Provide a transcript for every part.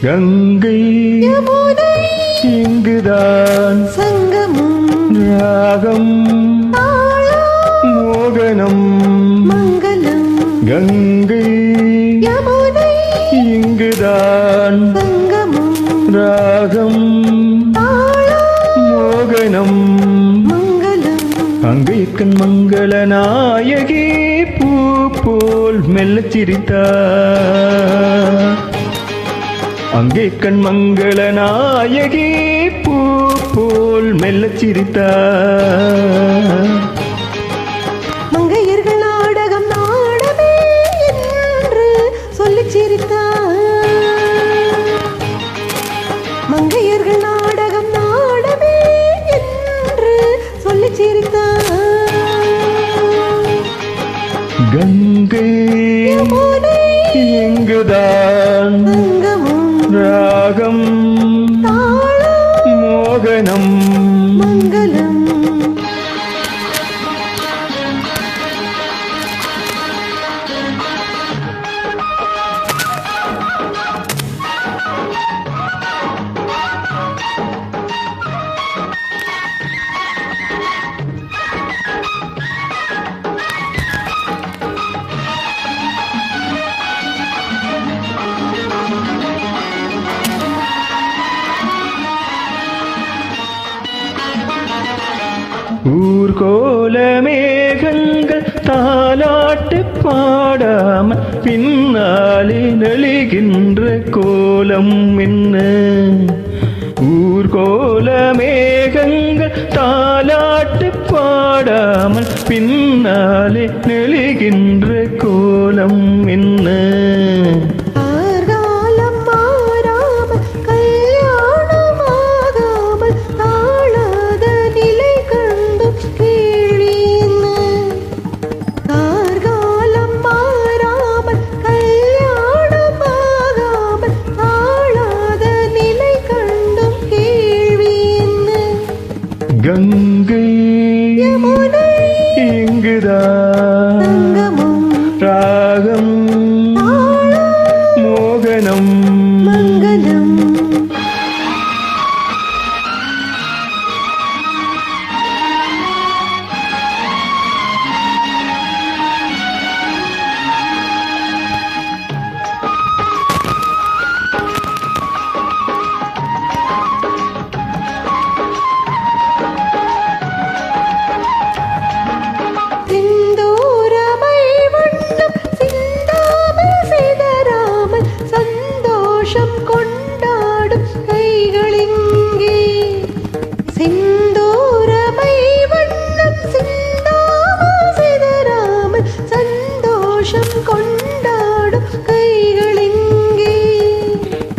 கங்கை யமுனை இங்குதான் சங்கமம் ராகம் தாளம் மோகனம் மங்களம் கங்கை யமுனை இங்குதான் சங்கமம் ராகம் தாளம் மோகனம் மங்களம் அங்கைக்கண் மங்கள நாயகி பூ போல் மெல்லச் சிரித்தார் அங்கைக்கண் மங்கள நாயகி பூ போல் மெல்லச் சிரித்தார் மங்கையர்கள் நாடகம் நாடமே என்று சொல்லிச் சிரித்தார் மங்கையர்கள் நாடகம் நாடமே என்று சொல்லிச் சிரித்தார் கங்கை யமுனை இங்குதான் சங்கமம் ராகம் தாளம் மோகனம் மங்களம் ஊர்கோல மேகங்கள் தாலாட்டு பாடாமல் பின்னாலே நெளிகின்ற கோலம் என்ன ஊர்கோல மேகங்கள் தாலாட்டு பாடாமல் பின்னாலே நெளிகின்ற கோலம் என்ன ஆர்காலம் மாறாமல் கல்யாணமாகாமல் தாழாத நிலை கண்டும் கேள்வி என்ன ஆர்காலம் மாறாமல் கல்யாணமாகாமல் தாழாத நிலை கண்டும் கேள்வி என்ன கங்கை யமுனை இங்குதான் சங்கமம் ராகம் தாளம் மோகனம் மங்களம் சிந்தூரமை வண்ணம் சிந்தாமல் சிதறாமல் சந்தோஷம் கொண்டாடும் கைகளிங்கே சிந்தூரமை வண்ணம் சிந்தாமல் சிதறாமல் சந்தோஷம் கொண்டாடும் கைகளிங்கே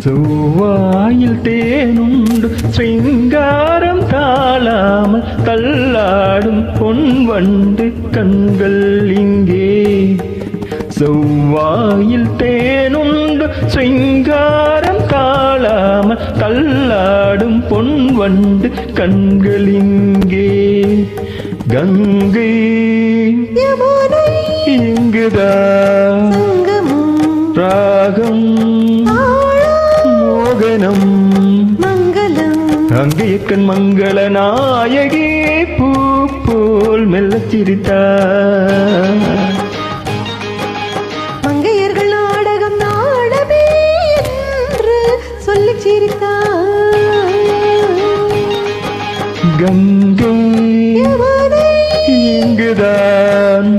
செவ்வாயில் தேனுண்டு சிங்காரம் தாழாமல் தள்ளாடும் பொன் வண்டு கண்கள் இங்கே செவ்வாயில் தேனுண்டு சிங்காரம் தாழாமல் தள்ளாடும் பொன் வண்டு கண்கள் இங்கே கங்கை யமுனை இங்குதான் சங்கமம் ராகம் தாளம் மோகனம் மங்களம் அங்கையக்கண் மங்கள நாயகி பூ போல் மெல்லச் சிரித்தார் மங்கையர்கள் நாடகம் நாடமே என்று சொல்லிச் சிரித்தார் கங்கை யமுனை இங்குதான்